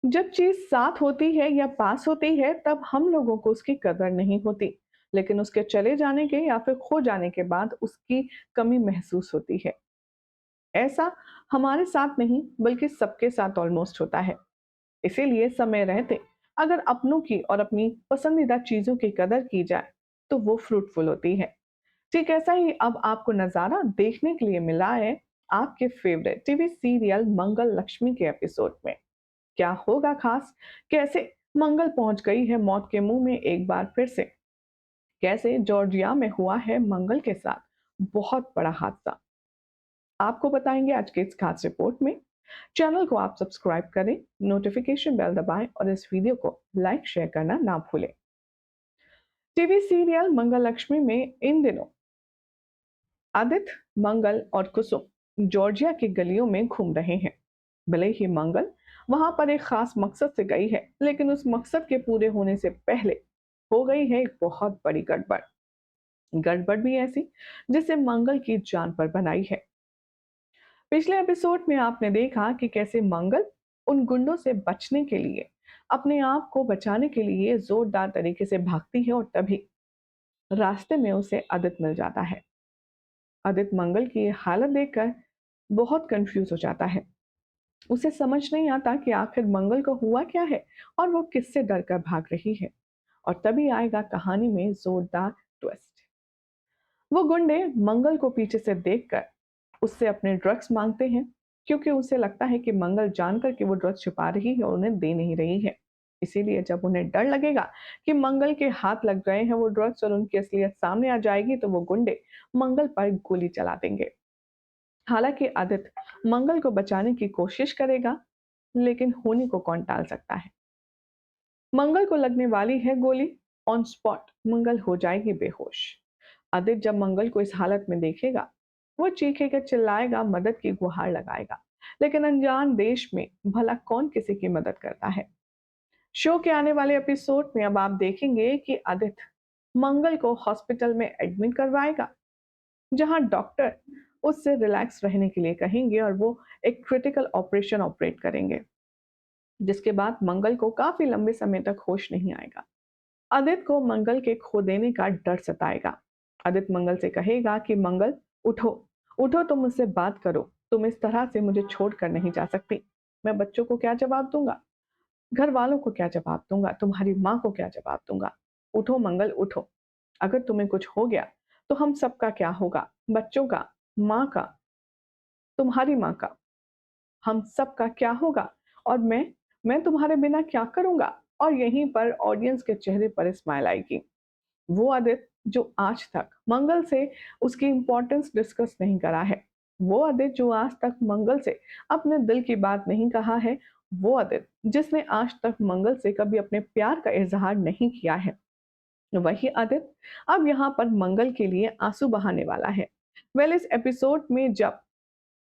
जब चीज साथ होती है या पास होती है तब हम लोगों को उसकी कदर नहीं होती, लेकिन उसके चले जाने के या फिर खो जाने के बाद उसकी कमी महसूस होती है। ऐसा हमारे साथ नहीं बल्कि सबके साथ ऑलमोस्ट होता है। इसीलिए समय रहते अगर अपनों की और अपनी पसंदीदा चीजों की कदर की जाए तो वो फ्रूटफुल होती है। ठीक ऐसा ही अब आपको नजारा देखने के लिए मिला है आपके फेवरेट टीवी सीरियल मंगल लक्ष्मी के एपिसोड में। क्या होगा खास? कैसे मंगल पहुंच गई है मौत के मुंह में एक बार फिर से? कैसे जॉर्जिया में हुआ है मंगल के साथ बहुत बड़ा हादसा? आपको बताएंगे आज के इस खास रिपोर्ट में। चैनल को आप सब्सक्राइब करें, नोटिफिकेशन बेल दबाएं और इस वीडियो को लाइक शेयर करना ना भूलें। टीवी सीरियल मंगल लक्ष्मी में इन दिनों आदित्य, मंगल और कुसुम जॉर्जिया की गलियों में घूम रहे हैं। भले ही मंगल वहां पर एक खास मकसद से गई है, लेकिन उस मकसद के पूरे होने से पहले हो गई है एक बहुत बड़ी गड़बड़। गड़बड़ भी ऐसी जिसे मंगल की जान पर बनाई है। पिछले एपिसोड में आपने देखा कि कैसे मंगल उन गुंडों से बचने के लिए, अपने आप को बचाने के लिए जोरदार तरीके से भागती है और तभी रास्ते में उसे आदित्य मिल जाता है। आदित्य मंगल की ये हालत देखकर बहुत कंफ्यूज हो जाता है। उसे समझ नहीं आता कि आखिर मंगल को हुआ क्या है और वो किससे डरकर भाग रही है। और तभी आएगा कहानी में जोरदार ट्विस्ट। वो गुंडे मंगल को पीछे से देखकर उससे अपने ड्रग्स मांगते हैं, क्योंकि उसे लगता है कि मंगल जानकर कि वो ड्रग्स छुपा रही है और उन्हें दे नहीं रही है। इसीलिए जब उन्हें डर लगेगा कि मंगल के हाथ लग गए हैं वो ड्रग्स और उनकी असलियत सामने आ जाएगी तो वो गुंडे मंगल पर गोली चला देंगे। हालांकि आदित्य मंगल को बचाने की कोशिश करेगा, लेकिन होनी को कौन टाल सकता है। मंगल को लगने वाली है गोली। ऑन स्पॉट मंगल हो जाएगी बेहोश। आदित्य जब मंगल को इस हालत में देखेगा वो चीखेगा, चिल्लाएगा, मदद की गुहार लगाएगा। लेकिन अनजान देश में भला कौन किसी की मदद करता है। शो के आने वाले एपिसोड में अब आप देखेंगे कि आदित्य मंगल को हॉस्पिटल में एडमिट करवाएगा, जहां डॉक्टर उससे रिलैक्स रहने के लिए कहेंगे और वो एक क्रिटिकल ऑपरेशन ऑपरेट करेंगे, जिसके बाद मंगल को काफी लंबे समय तक होश नहीं आएगा। आदित्य को मंगल के खो देने का डर सताएगा। आदित्य मंगल से कहेगा कि मंगल, उठो, उठो, तुम मुझसे बात करो, तुम इस तरह से मुझे छोड़कर नहीं जा सकती। मैं बच्चों को क्या जवाब दूंगा, घर वालों को क्या जवाब दूंगा, तुम्हारी माँ को क्या जवाब दूंगा। उठो मंगल, उठो। अगर तुम्हें कुछ हो गया तो हम सबका क्या होगा, बच्चों का, माँ का, तुम्हारी माँ का, हम सबका क्या होगा। और मैं तुम्हारे बिना क्या करूंगा। और यहीं पर ऑडियंस के चेहरे पर स्माइल आएगी। वो आदित्य जो आज तक मंगल से उसकी इंपॉर्टेंस डिस्कस नहीं करा है, वो आदित्य जो आज तक मंगल से अपने दिल की बात नहीं कहा है, वो आदित्य जिसने आज तक मंगल से कभी अपने प्यार का इजहार नहीं किया है, वही आदित्य अब यहाँ पर मंगल के लिए आंसू बहाने वाला है। इस एपिसोड में जब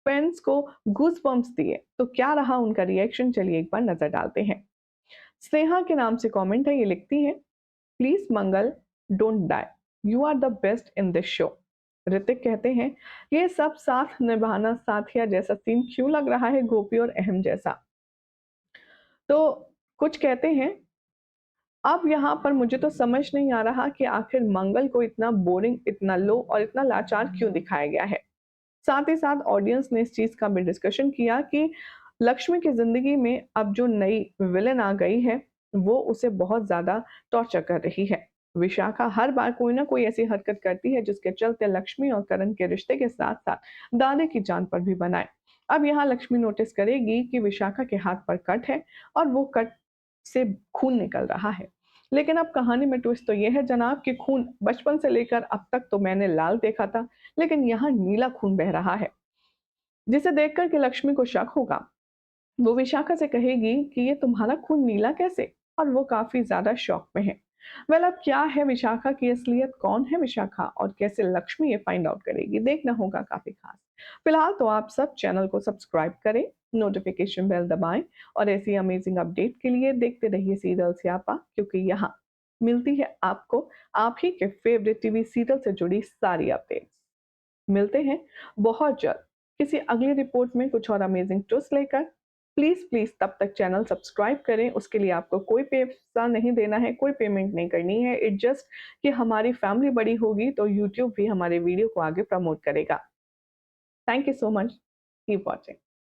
फैंस को गूज बम्प्स दिए तो क्या रहा उनका रिएक्शन, चलिए एक बार नजर डालते हैं। स्नेहा के नाम से कमेंट है, ये लिखती है, please Mangal, don't die, you are the best in this show. Hrithik कहते हैं, ये सब साथ निभाना साथिया जैसा सीन क्यों लग रहा है, गोपी और अहम जैसा। तो कुछ कहते हैं, अब यहाँ पर मुझे तो समझ नहीं आ रहा कि आखिर मंगल को इतना बोरिंग, इतना लो और इतना लाचार क्यों दिखाया गया है। साथ ही साथ ऑडियंस ने इस चीज का भी डिस्कशन किया कि लक्ष्मी की जिंदगी में अब जो नई विलेन आ गई है वो उसे बहुत ज्यादा टॉर्चर कर रही है। विशाखा हर बार कोई ना कोई ऐसी हरकत करती है जिसके चलते लक्ष्मी और करण के रिश्ते के साथ साथ दादी की जान पर भी बनाए। अब यहाँ लक्ष्मी नोटिस करेगी कि विशाखा के हाथ पर कट है और वो कट से खून निकल रहा है। लेकिन अब कहानी में ट्विस्ट तो ये है जनाब कि खून बचपन से लेकर अब तक तो मैंने लाल देखा था, लेकिन यहाँ नीला खून बह रहा है, जिसे देखकर के लक्ष्मी को शक होगा। वो विशाखा से कहेगी कि ये तुम्हारा खून नीला कैसे, और वो काफी ज्यादा शॉक में है। अब क्या है विशाखा की असलियत, कौन है विशाखा और कैसे लक्ष्मी ये फाइंड आउट करेगी, देखना होगा काफी खास। फिलहाल तो आप सब चैनल को सब्सक्राइब करें, नोटिफिकेशन बेल दबाएं और ऐसी अमेजिंग अपडेट के लिए देखते रहिए सीरियल स्यापा, क्योंकि यहाँ मिलती है आपको आप ही के फेवरेट टीवी सीरियल से जुड़ी सारी अपडेट्स। मिलते हैं बहुत जल्द किसी अगली रिपोर्ट में कुछ और अमेजिंग ट्विस्ट लेकर। प्लीज़, प्लीज़ तब तक चैनल सब्सक्राइब करें, उसके लिए आपको कोई पैसा नहीं देना है, कोई पेमेंट नहीं करनी है। इट जस्ट कि हमारी फैमिली बड़ी होगी तो यूट्यूब भी हमारे वीडियो को आगे प्रमोट करेगा। Thank you so much. Keep watching.